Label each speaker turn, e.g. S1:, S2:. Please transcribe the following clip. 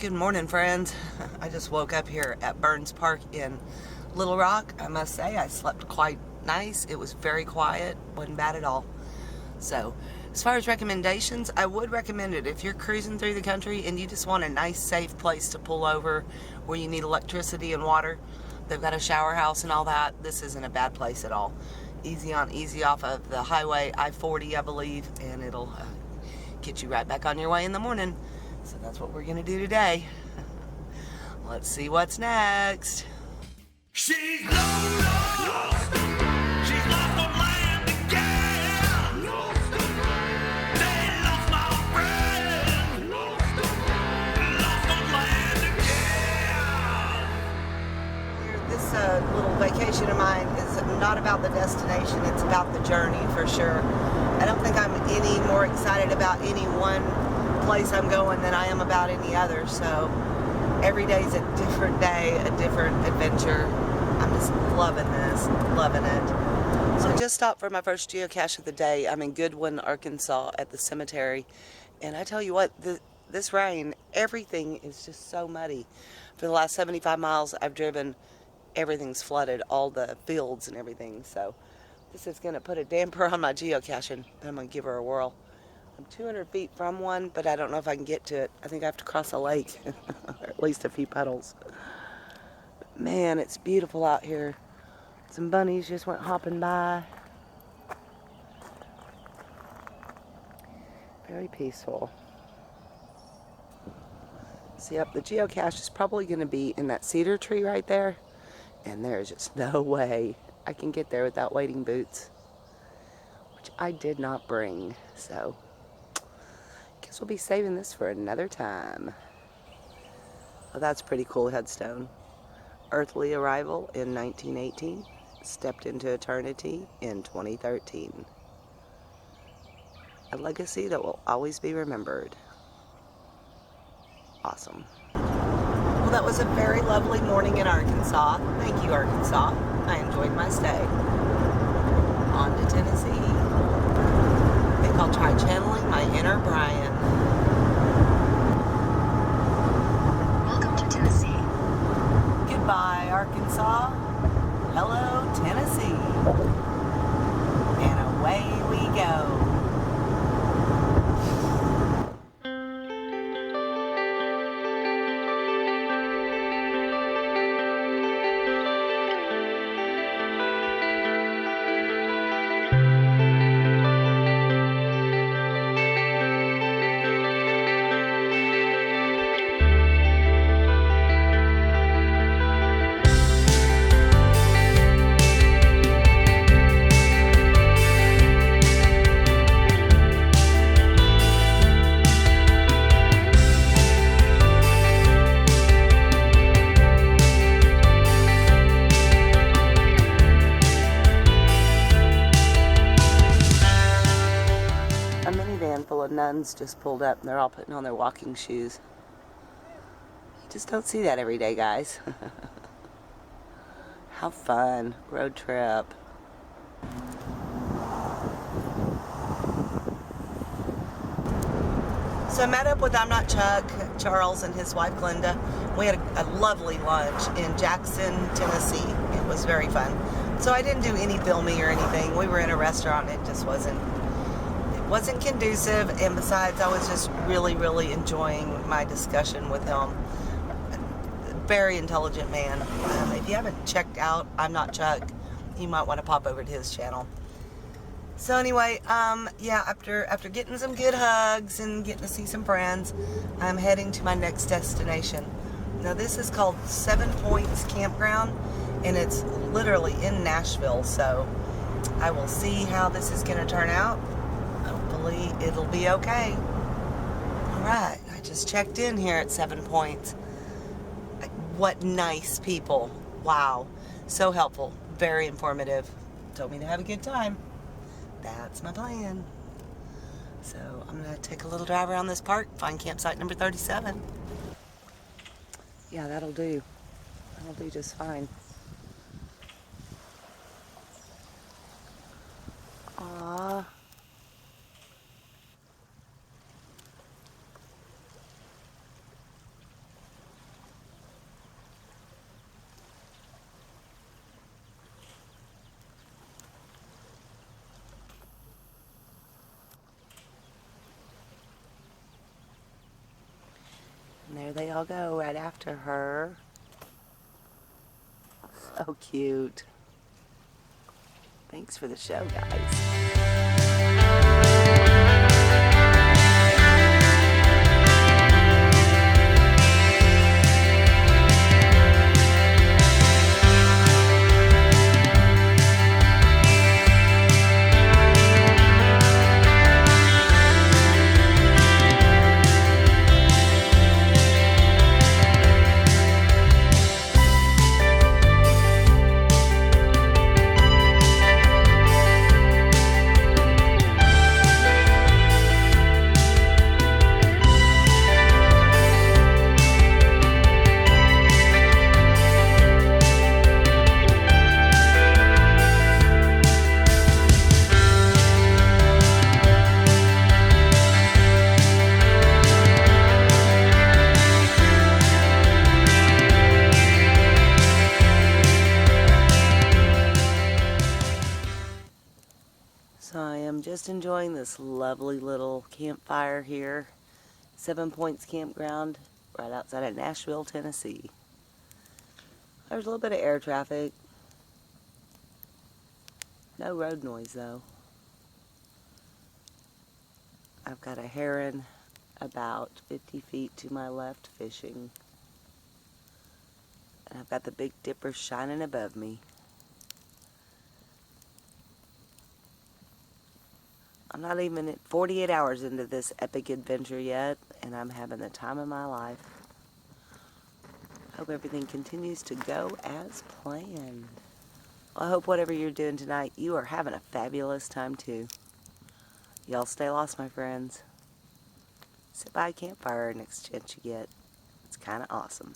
S1: Good morning, friends. I just woke up here at Burns Park in Little Rock. I must say I slept quite nice. It was very quiet, wasn't bad at all. So as far as recommendations, I would recommend it if you're cruising through the country and you just want a nice safe place to pull over where you need electricity and water. They've got a shower house and all that. This isn't a bad place at all. Easy on, easy off of the highway I-40, I believe, and it'll get you right back on your way in the morning. So that's what we're gonna do today. Let's see what's next.
S2: She's Lola. She's lost on land again. They lost my friend. Lost on land again.
S1: This little vacation of mine is not about the destination, it's about the journey for sure. I don't think I'm any more excited about any one place I'm going than I am about any other, so every day's a different day, a different adventure. I'm just loving this, loving it. So I just stopped for my first geocache of the day. I'm in Goodwin, Arkansas at the cemetery, and I tell you what, this rain, everything is just so muddy. For the last 75 miles I've driven, everything's flooded, all the fields and everything, so this is going to put a damper on my geocaching. I'm going to give her a whirl. I'm 200 feet from one, but I don't know if I can get to it. I think I have to cross a lake, or at least a few puddles. But man, it's beautiful out here. Some bunnies just went hopping by. Very peaceful. See, up the geocache is probably going to be in that cedar tree right there, and there's just no way I can get there without wading boots, which I did not bring, so guess we'll be saving this for another time. Oh, that's a pretty cool headstone. Earthly arrival in 1918, stepped into eternity in 2013. A legacy that will always be remembered. Awesome. Well, that was a very lovely morning in Arkansas. Thank you, Arkansas. I enjoyed my stay. On to Tennessee. I think I'll try channeling my inner Brian.
S3: Welcome to Tennessee.
S1: Goodbye, Arkansas. Hello, Tennessee. And away we go. Full of nuns just pulled up and they're all putting on their walking shoes. You just don't see that every day, guys. How fun. Road trip. So I met up with I'm Not Chuck, Charles, and his wife Glenda. We had a lovely lunch in Jackson, Tennessee. It was very fun. So I didn't do any filming or anything. We were in a restaurant. It just wasn't conducive, and besides I was just really enjoying my discussion with him. Very intelligent man. If you haven't checked out I'm Not Chuck, you might want to pop over to his channel. So anyway, yeah, after getting some good hugs and getting to see some friends, I'm heading to my next destination. Now this is called Seven Points Campground, and it's literally in Nashville, so I will see how this is going to turn out. Hopefully it'll be okay. Alright, I just checked in here at 7 Points. What nice people. Wow. So helpful. Very informative. Told me to have a good time. That's my plan. So I'm going to take a little drive around this park, find campsite number 37. Yeah, that'll do. That'll do just fine. Aww. And there they all go right after her. So cute. Thanks for the show, guys. So I am just enjoying this lovely little campfire here. 7 Points Campground, right outside of Nashville, Tennessee. There's a little bit of air traffic. No road noise though. I've got a heron about 50 feet to my left fishing. And I've got the Big Dipper shining above me. I'm not even 48 hours into this epic adventure yet, and I'm having the time of my life. Hope everything continues to go as planned. Well, I hope whatever you're doing tonight, you are having a fabulous time too. Y'all stay lost, my friends. Sit by a campfire next chance you get. It's kind of awesome.